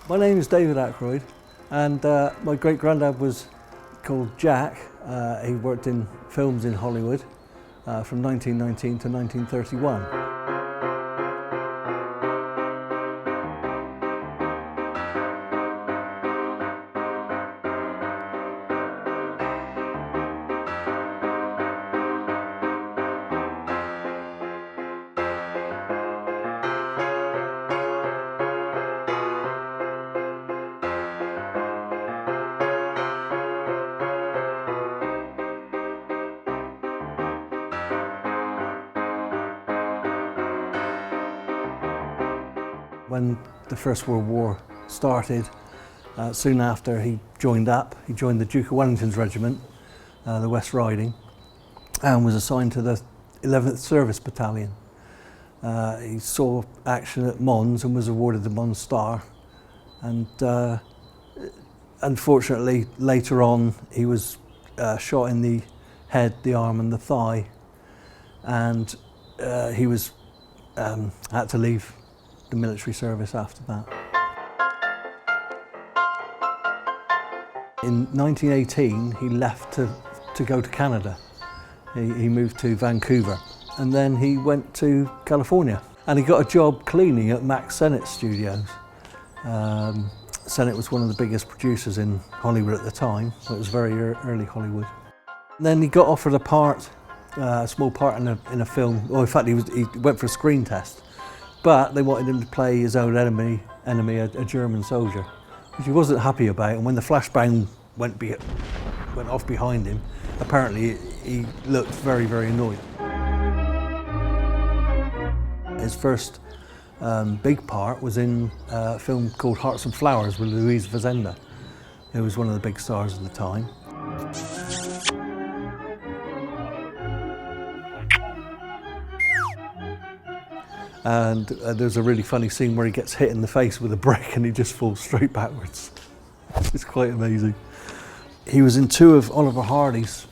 My name is David Ackroyd, and my great-granddad was called Jack. He worked in films in Hollywood from 1919 to 1931. When the First World War started, soon after he joined up. He joined the Duke of Wellington's regiment, the West Riding, and was assigned to the 11th Service Battalion. He saw action at Mons and was awarded the Mons Star. And unfortunately, later on, he was shot in the head, the arm and the thigh, and he was had to leave the military service after that. In 1918, he left to go to Canada. He moved to Vancouver, and then he went to California, and he got a job cleaning at Max Sennett's studios. Sennett was one of the biggest producers in Hollywood at the time, so it was very early Hollywood. And then he got offered a part, a small part in a film. Well, in fact, he went for a screen test. But they wanted him to play his own enemy, a German soldier, which he wasn't happy about. And when the flashbang went off behind him, apparently he looked very, very annoyed. His first big part was in a film called Hearts and Flowers with Louise Fazenda, who was one of the big stars at the time. And there's a really funny scene where he gets hit in the face with a brick and he just falls straight backwards. It's quite amazing. He was in 2 of Oliver Hardy's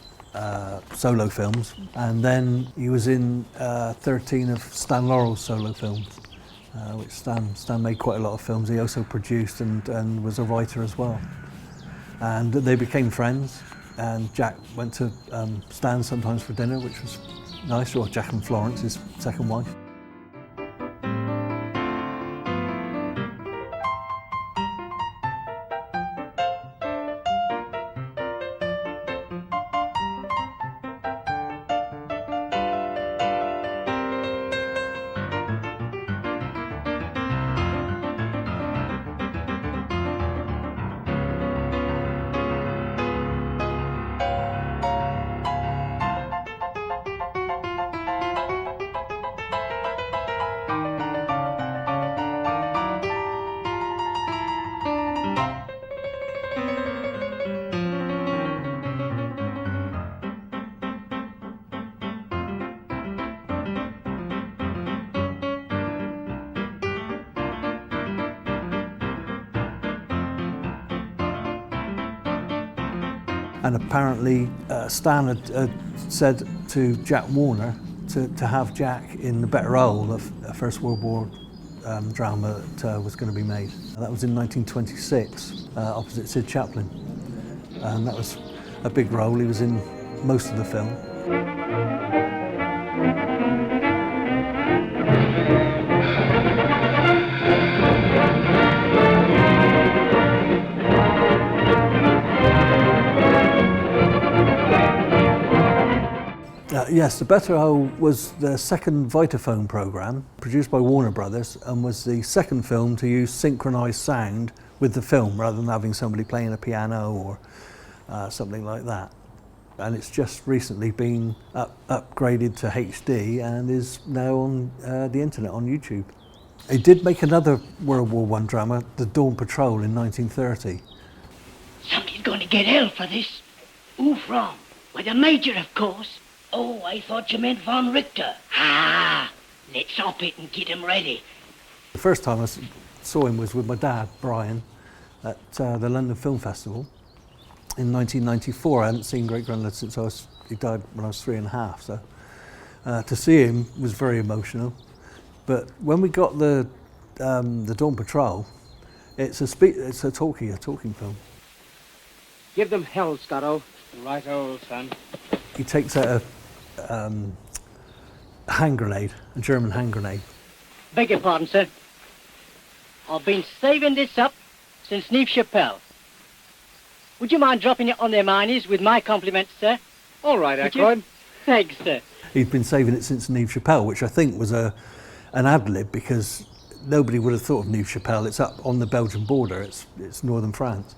solo films, and then he was in 13 of Stan Laurel's solo films, which Stan made quite a lot of films. He also produced and was a writer as well. And they became friends, and Jack went to Stan sometimes for dinner, which was nice, or Jack and Florence, his second wife. And apparently Stan had said to Jack Warner to have Jack in the better role of a First World War drama that was going to be made. That was in 1926, opposite Sid Chaplin. And that was a big role. He was in most of the film. Yes, The Better Whole was the second Vitaphone programme produced by Warner Brothers, and was the second film to use synchronised sound with the film rather than having somebody playing a piano or something like that. And it's just recently been upgraded to HD and is now on the internet on YouTube. He did make another World War I drama, The Dawn Patrol, in 1930. Somebody's going to get hell for this. Who from? Why, the Major, of course. Oh, I thought you meant Von Richter. Ah, let's up it and get him ready. The first time I saw him was with my dad, Brian, at the London Film Festival in 1994. I hadn't seen Great Grandad since he died when I was 3.5, so to see him was very emotional. But when we got the Dawn Patrol, It's a talking film. Give them hell, Scotto. Right, old son. He takes out a hand grenade, a German hand grenade. Beg your pardon, sir. I've been saving this up since Neve Chappelle. Would you mind dropping it on their minis with my compliments, sir? All right, Ackroyd. Thanks, sir. He'd been saving it since Neve Chappelle, which I think was an ad-lib, because nobody would have thought of Neve Chappelle. It's up on the Belgian border, it's northern France.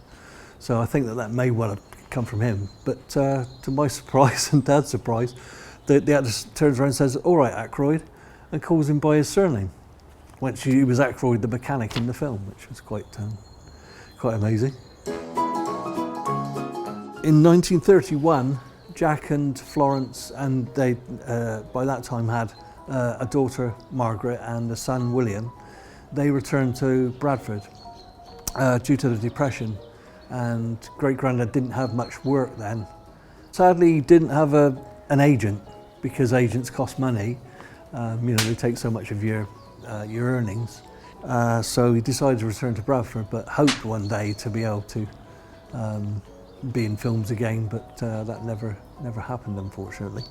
So I think that may well have come from him. But to my surprise and Dad's surprise, the actor turns around and says, "All right, Ackroyd," and calls him by his surname. When he was Ackroyd the mechanic in the film, which was quite amazing. In 1931, Jack and Florence, and they by that time had a daughter, Margaret, and a son, William. They returned to Bradford due to the Depression, and great-granddad didn't have much work then. Sadly, he didn't have an agent, because agents cost money. They take so much of your earnings. So he decided to return to Bradford, but hoped one day to be able to be in films again, but that never happened, unfortunately.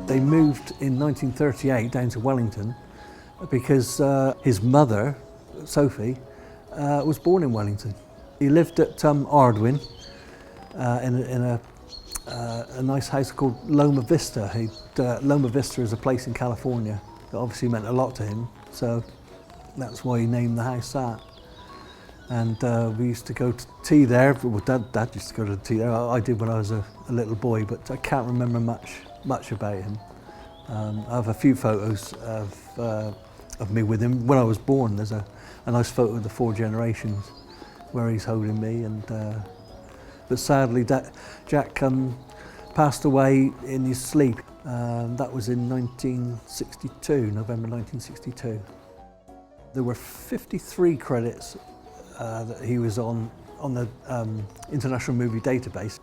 They moved in 1938 down to Wellington because his mother, Sophie, was born in Wellington. He lived at Ardwin in a nice house called Loma Vista. Loma Vista is a place in California that obviously meant a lot to him, so that's why he named the house that. And we used to go to tea there. Well, Dad used to go to the tea there. I did when I was a little boy, but I can't remember much about him. I have a few photos of me with him. When I was born, there's a nice photo of the 4 generations where he's holding me. But sadly, Jack passed away in his sleep. That was in 1962, November 1962. There were 53 credits that he was on the International Movie Database.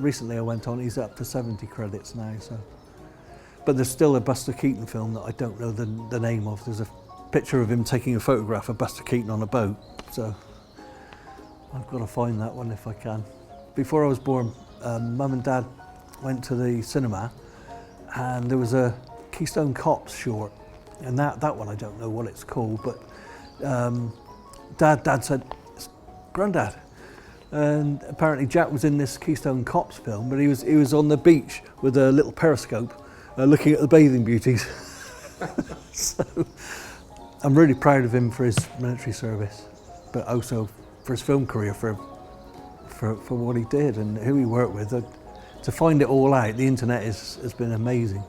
Recently I went on, he's up to 70 credits now. But there's still a Buster Keaton film that I don't know the name of. There's a picture of him taking a photograph of Buster Keaton on a boat, so I've got to find that one if I can. Before I was born, Mum and Dad went to the cinema, and there was a Keystone Cops short, and that one I don't know what it's called, but Dad said, "Grandad," and apparently Jack was in this Keystone Cops film, but he was on the beach with a little periscope looking at the bathing beauties. So I'm really proud of him for his military service, but also for his film career, for what he did and who he worked with. To find it all out, the internet has been amazing.